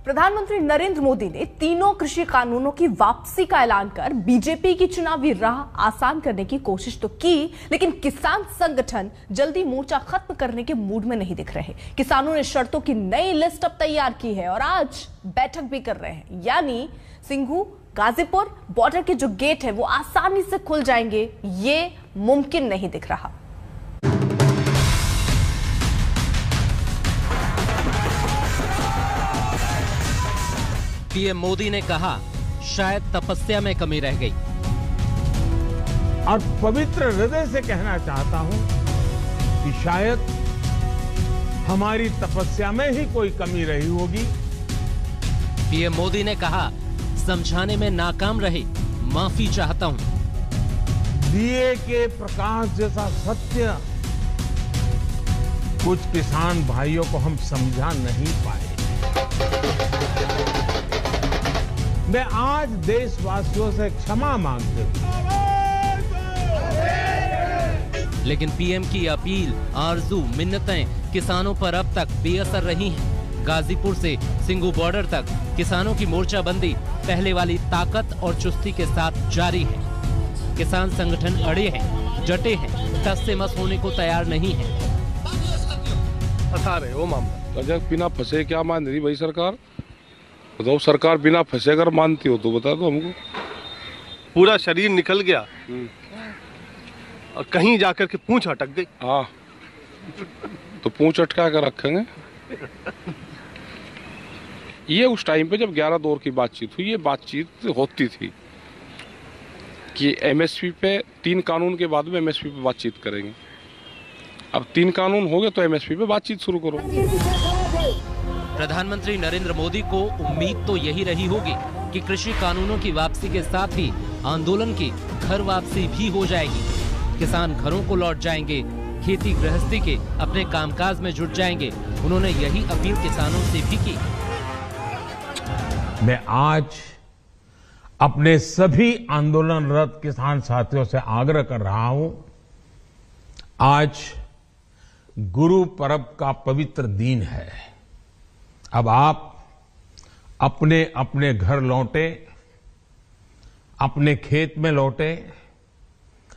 प्रधानमंत्री नरेंद्र मोदी ने तीनों कृषि कानूनों की वापसी का ऐलान कर बीजेपी की चुनावी राह आसान करने की कोशिश तो की, लेकिन किसान संगठन जल्दी मोर्चा खत्म करने के मूड में नहीं दिख रहे। किसानों ने शर्तों की नई लिस्ट अब तैयार की है और आज बैठक भी कर रहे हैं। यानी सिंघू गाजीपुर बॉर्डर के जो गेट है वो आसानी से खुल जाएंगे, ये मुमकिन नहीं दिख रहा। पीएम मोदी ने कहा शायद तपस्या में कमी रह गई और पवित्र हृदय से कहना चाहता हूं कि शायद हमारी तपस्या में ही कोई कमी रही होगी। पीएम मोदी ने कहा समझाने में नाकाम रहे, माफी चाहता हूं। दिए के प्रकाश जैसा सत्य कुछ किसान भाइयों को हम समझा नहीं पाए। मैं आज देशवासियों से क्षमा मांगते हूं। लेकिन पीएम की अपील, आरजू, मिन्नतें किसानों पर अब तक बेअसर रही हैं। गाजीपुर से सिंघू बॉर्डर तक किसानों की मोर्चाबंदी पहले वाली ताकत और चुस्ती के साथ जारी है। किसान संगठन अड़े हैं, डटे हैं, टस से मस होने को तैयार नहीं है। बता रहे हो मामला बिना फंसे क्या मान रही भाई सरकार? बताओ, सरकार बिना फंसे अगर मानती हो तो बता दो हमको। पूरा शरीर निकल गया और कहीं जाकर के पूंछ अटक गई। हाँ, तो पूंछ अटका कर रखेंगे। ये उस टाइम पे जब 11 दौर की बातचीत हुई, ये बातचीत होती थी कि एमएसपी पे 3 कानून के बाद में एमएसपी पे बातचीत करेंगे। अब 3 कानून हो गए तो एमएसपी पे बातचीत शुरू करो। प्रधानमंत्री नरेंद्र मोदी को उम्मीद तो यही रही होगी कि कृषि कानूनों की वापसी के साथ ही आंदोलन की घर वापसी भी हो जाएगी। किसान घरों को लौट जाएंगे, खेती गृहस्थी के अपने कामकाज में जुट जाएंगे। उन्होंने यही अपील किसानों से भी की। मैं आज अपने सभी आंदोलनरत किसान साथियों से आग्रह कर रहा हूं, आज गुरु पर्व का पवित्र दिन है। अब आप अपने अपने घर लौटे, अपने खेत में लौटे,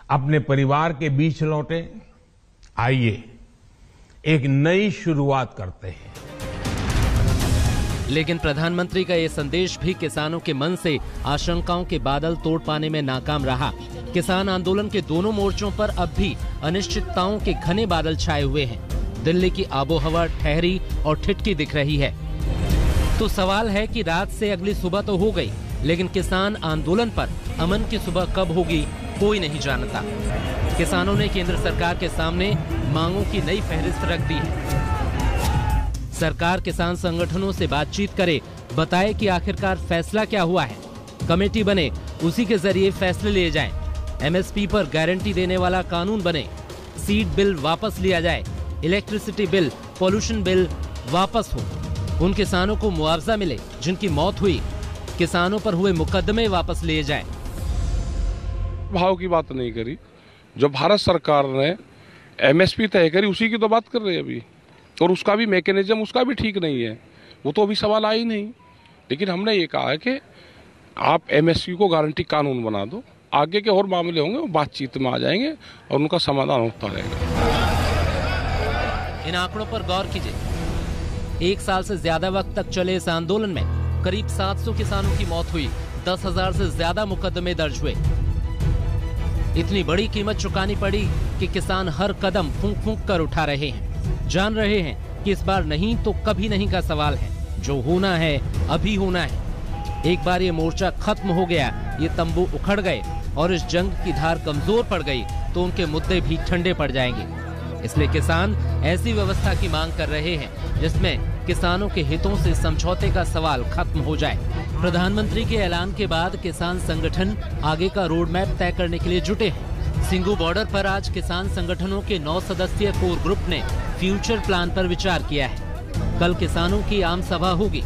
अपने परिवार के बीच लौटे। आइए एक नई शुरुआत करते हैं। लेकिन प्रधानमंत्री का ये संदेश भी किसानों के मन से आशंकाओं के बादल तोड़ पाने में नाकाम रहा। किसान आंदोलन के दोनों मोर्चों पर अब भी अनिश्चितताओं के घने बादल छाए हुए हैं। दिल्ली की आबोहवा ठहरी और ठिठकी दिख रही है। तो सवाल है कि रात से अगली सुबह तो हो गई, लेकिन किसान आंदोलन पर अमन की सुबह कब होगी कोई नहीं जानता। किसानों ने केंद्र सरकार के सामने मांगों की नई फहरिस्त रख दी है। सरकार किसान संगठनों से बातचीत करे, बताए कि आखिरकार फैसला क्या हुआ है। कमेटी बने, उसी के जरिए फैसले लिए जाएं। एमएसपी पर गारंटी देने वाला कानून बने। सीड बिल वापस लिया जाए। इलेक्ट्रिसिटी बिल, पॉल्यूशन बिल वापस हो। उन किसानों को मुआवजा मिले जिनकी मौत हुई। किसानों पर हुए मुकदमे वापस लिए जाएं। भाव की बात नहीं करी। जो भारत सरकार ने एमएसपी तय करी उसी की तो बात कर रहे हैं अभी, और उसका भी मैकेनिज्म उसका भी ठीक नहीं है। वो तो अभी सवाल आया ही नहीं। लेकिन हमने ये कहा है कि आप एमएसपी को गारंटी कानून बना दो, आगे के और मामले होंगे वो बातचीत में आ जाएंगे और उनका समाधान होता रहेगा। इन आंकड़ों पर गौर कीजिए। 1 साल से ज्यादा वक्त तक चले इस आंदोलन में करीब 700 किसानों की मौत हुई। 10,000 से ज्यादा मुकदमे दर्ज हुए। इतनी बड़ी कीमत चुकानी पड़ी कि किसान हर कदम फूंक फूंक कर उठा रहे हैं। जान रहे हैं कि इस बार नहीं तो कभी नहीं का सवाल है। जो होना है अभी होना है। एक बार ये मोर्चा खत्म हो गया, ये तंबू उखड़ गए और इस जंग की धार कमजोर पड़ गई तो उनके मुद्दे भी ठंडे पड़ जाएंगे। इसलिए किसान ऐसी व्यवस्था की मांग कर रहे हैं जिसमें किसानों के हितों से समझौते का सवाल खत्म हो जाए। प्रधानमंत्री के ऐलान के बाद किसान संगठन आगे का रोड मैप तय करने के लिए जुटे हैं। सिंघू बॉर्डर पर आज किसान संगठनों के 9 सदस्यीय कोर ग्रुप ने फ्यूचर प्लान पर विचार किया है। कल किसानों की आम सभा होगी,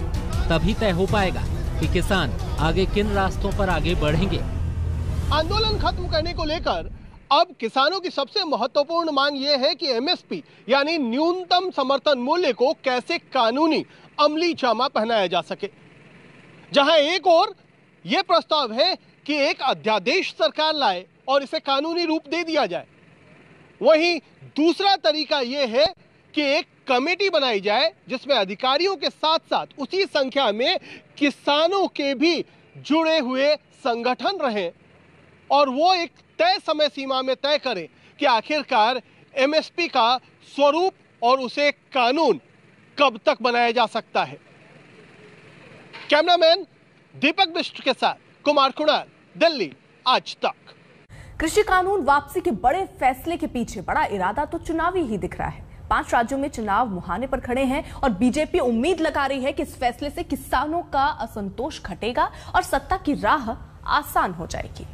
तभी तय हो पाएगा कि किसान आगे किन रास्तों पर आगे बढ़ेंगे। आंदोलन खत्म करने को लेकर अब किसानों की सबसे महत्वपूर्ण मांग यह है कि एमएसपी यानी न्यूनतम समर्थन मूल्य को कैसे कानूनी अमली जामा पहनाया जा सके। जहां एक ओर यह प्रस्ताव है कि एक अध्यादेश सरकार लाए और इसे कानूनी रूप दे दिया जाए, वहीं दूसरा तरीका यह है कि एक कमेटी बनाई जाए जिसमें अधिकारियों के साथ साथ उसी संख्या में किसानों के भी जुड़े हुए संगठन रहें और वो एक तय समय सीमा में तय करें कि आखिरकार एमएसपी का स्वरूप और उसे कानून कब तक बनाया जा सकता है। कैमरामैन दीपक बिष्ट के साथ कुमार कुणाल, दिल्ली, आज तक। कृषि कानून वापसी के बड़े फैसले के पीछे बड़ा इरादा तो चुनावी ही दिख रहा है। 5 राज्यों में चुनाव मुहाने पर खड़े हैं और बीजेपी उम्मीद लगा रही है कि इस फैसले से किसानों का असंतोष घटेगा और सत्ता की राह आसान हो जाएगी।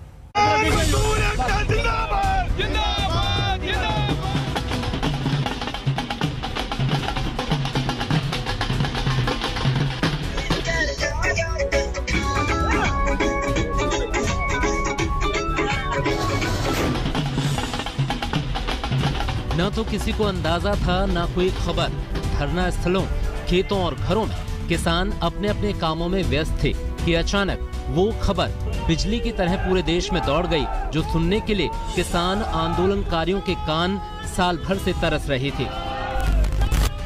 न तो किसी को अंदाजा था, न कोई खबर। धरना स्थलों, खेतों और घरों में किसान अपने अपने कामों में व्यस्त थे कि अचानक वो खबर बिजली की तरह पूरे देश में दौड़ गई, जो सुनने के लिए किसान आंदोलनकारियों के कान साल भर से तरस रहे थे।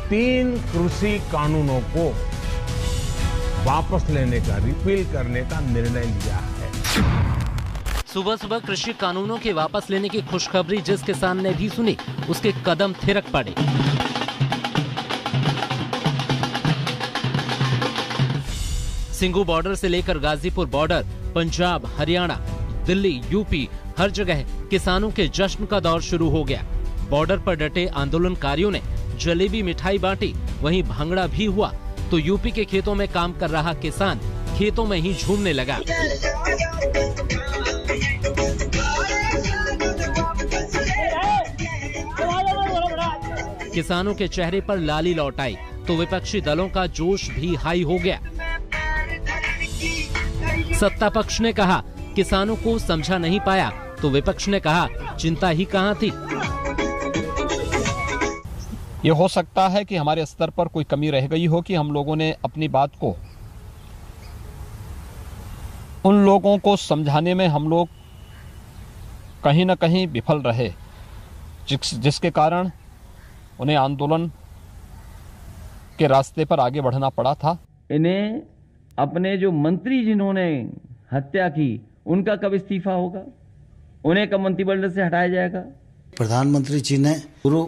3 कृषि कानूनों को वापस लेने का, रिपील करने का निर्णय लिया है। सुबह सुबह कृषि कानूनों के वापस लेने की खुशखबरी जिस किसान ने भी सुनी, उसके कदम थिरक पड़े। सिंघू बॉर्डर से लेकर गाजीपुर बॉर्डर, पंजाब, हरियाणा, दिल्ली, यूपी, हर जगह किसानों के जश्न का दौर शुरू हो गया। बॉर्डर पर डटे आंदोलनकारियों ने जलेबी मिठाई बांटी, वहीं भांगड़ा भी हुआ तो यूपी के खेतों में काम कर रहा किसान खेतों में ही झूमने लगा। किसानों के चेहरे पर लाली लौट आई तो विपक्षी दलों का जोश भी हाई हो गया। सत्ता पक्ष ने कहा किसानों को समझा नहीं पाया तो विपक्ष ने कहा चिंता ही कहां थी। ये हो सकता है कि हमारे स्तर पर कोई कमी रह गई हो कि हम लोगों ने अपनी बात को उन लोगों को समझाने में हम लोग कहीं न कहीं विफल रहे, जिसके कारण उन्हें आंदोलन के रास्ते पर आगे बढ़ना पड़ा था। इन्हें अपने जो मंत्री जिन्होंने हत्या की उनका कब इस्तीफा होगा, उन्हें कब मंत्रिमंडल से हटाया जाएगा। प्रधानमंत्री जी ने गुरु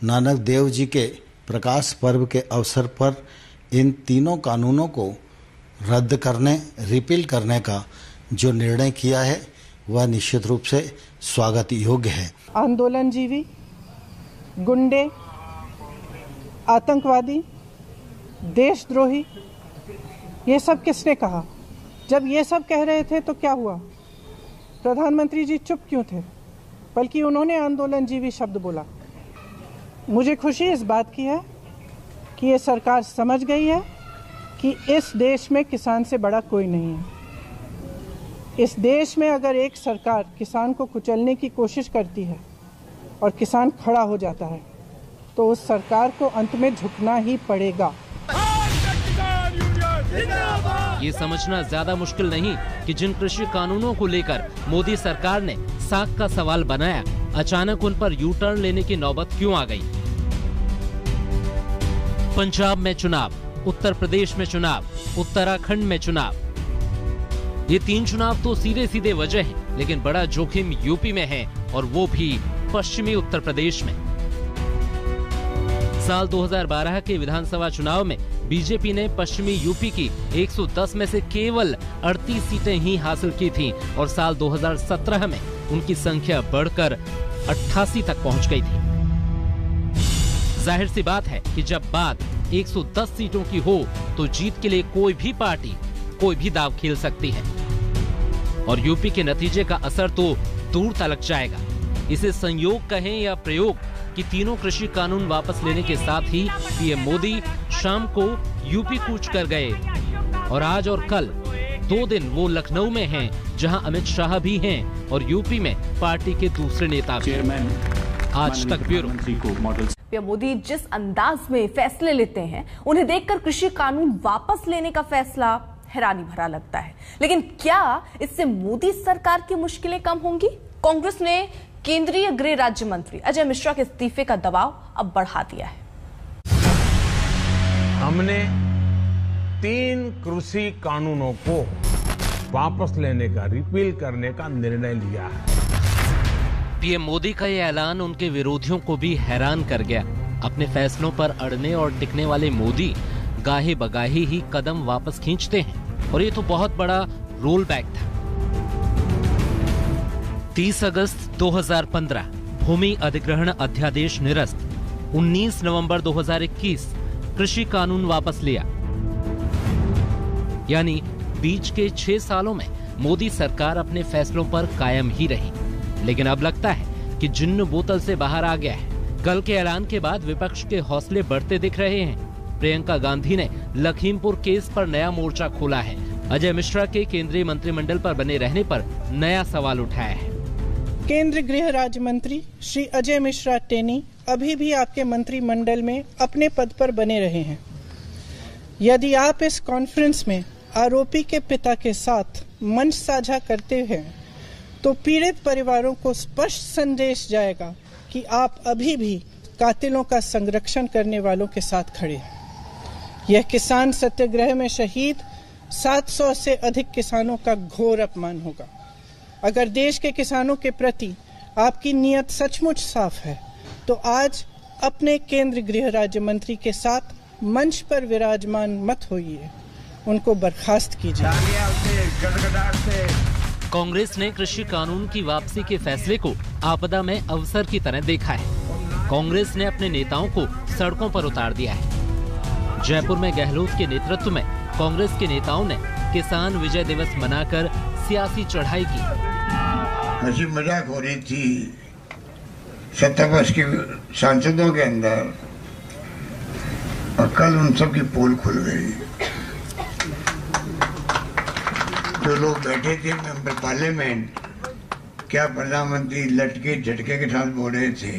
नानक देव जी के प्रकाश पर्व के अवसर पर इन तीनों कानूनों को रद्द करने, रिपील करने का जो निर्णय किया है वह निश्चित रूप से स्वागत योग्य है। आंदोलनजीवी, गुंडे, आतंकवादी, देशद्रोही, ये सब किसने कहा? जब ये सब कह रहे थे तो क्या हुआ? प्रधानमंत्री जी चुप क्यों थे? बल्कि उन्होंने आंदोलनजीवी शब्द बोला। मुझे खुशी इस बात की है कि ये सरकार समझ गई है कि इस देश में किसान से बड़ा कोई नहीं है। इस देश में अगर एक सरकार किसान को कुचलने की कोशिश करती है और किसान खड़ा हो जाता है तो उस सरकार को अंत में झुकना ही पड़ेगा। ये समझना ज्यादा मुश्किल नहीं कि जिन कृषि कानूनों को लेकर मोदी सरकार ने साख का सवाल बनाया, अचानक उन पर यू टर्न लेने की नौबत क्यों आ गई। पंजाब में चुनाव, उत्तर प्रदेश में चुनाव, उत्तराखंड में चुनाव, ये 3 चुनाव तो सीधे सीधे वजह है, लेकिन बड़ा जोखिम यूपी में है और वो भी पश्चिमी उत्तर प्रदेश में। साल 2012 के विधानसभा चुनाव में बीजेपी ने पश्चिमी यूपी की 110 में से केवल 38 सीटें ही हासिल की थीं और साल 2017 में उनकी संख्या बढ़कर 88 तक पहुंच गई थी। जाहिर सी बात है कि जब बात 110 सीटों की हो तो जीत के लिए कोई भी पार्टी कोई भी दांव खेल सकती है और यूपी के नतीजे का असर तो दूर तलक जाएगा। इसे संयोग कहें या प्रयोग कि तीनों कृषि कानून वापस लेने के साथ ही पीएम मोदी शाम को यूपी कूच कर गए और आज और कल 2 दिन वो लखनऊ में हैं, जहां अमित शाह भी हैं और यूपी में पार्टी के दूसरे नेता भी। आज तक ब्यूरो। पीएम मोदी जिस अंदाज में फैसले लेते हैं, उन्हें देखकर कृषि कानून वापस लेने का फैसला हैरानी भरा लगता है। लेकिन क्या इससे मोदी सरकार की मुश्किलें कम होंगी? कांग्रेस ने केंद्रीय गृह राज्य मंत्री अजय मिश्रा के इस्तीफे का दबाव अब बढ़ा दिया है। हमने 3 कृषि कानूनों को वापस लेने का, रिपील करने का निर्णय लिया है। पीएम मोदी का ये ऐलान उनके विरोधियों को भी हैरान कर गया। अपने फैसलों पर अड़ने और टिकने वाले मोदी गाहे बगाहे ही कदम वापस खींचते हैं और ये तो बहुत बड़ा रोल बैक था। 30 अगस्त 2015 भूमि अधिग्रहण अध्यादेश निरस्त। 19 नवंबर 2021 कृषि कानून वापस लिया। यानी बीच के 6 सालों में मोदी सरकार अपने फैसलों पर कायम ही रही। लेकिन अब लगता है कि जिन्न बोतल से बाहर आ गया है। कल के ऐलान के बाद विपक्ष के हौसले बढ़ते दिख रहे हैं। प्रियंका गांधी ने लखीमपुर केस पर नया मोर्चा खोला है। अजय मिश्रा के केंद्रीय मंत्रिमंडल पर बने रहने पर नया सवाल उठाया है। केंद्रीय गृह राज्य मंत्री श्री अजय मिश्रा टेनी अभी भी आपके मंत्रिमंडल में अपने पद पर बने रहे हैं। यदि आप इस कॉन्फ्रेंस में आरोपी के पिता के साथ मंच साझा करते हैं तो पीड़ित परिवारों को स्पष्ट संदेश जाएगा कि आप अभी भी कातिलों का संरक्षण करने वालों के साथ खड़े हैं। यह किसान सत्याग्रह में शहीद 700 से अधिक किसानों का घोर अपमान होगा। अगर देश के किसानों के प्रति आपकी नीयत सचमुच साफ है तो आज अपने केंद्रीय गृह राज्य मंत्री के साथ मंच पर विराजमान मत होइए, उनको बर्खास्त कीजिए। कांग्रेस ने कृषि कानून की वापसी के फैसले को आपदा में अवसर की तरह देखा है। कांग्रेस ने अपने नेताओं को सड़कों पर उतार दिया है। जयपुर में गहलोत के नेतृत्व में कांग्रेस के नेताओं ने किसान विजय दिवस मनाकर सियासी चढ़ाई की। हंसी मजाक हो रही थी सत्तापक्ष के सांसदों के अंदर और कल उन सब की पोल खुल गई। जो लोग बैठे थे मेंबर पार्लियामेंट, क्या प्रधानमंत्री लटके झटके के साथ बोल रहे थे,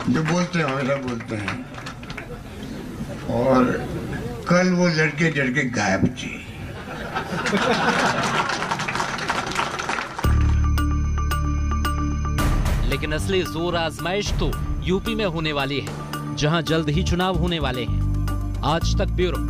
जो बोलते हैं हमेशा बोलते हैं, और कल वो लटके झटके गायब थी। लेकिन असली जोर आजमाइश तो यूपी में होने वाली है, जहां जल्द ही चुनाव होने वाले हैं। आज तक ब्यूरो।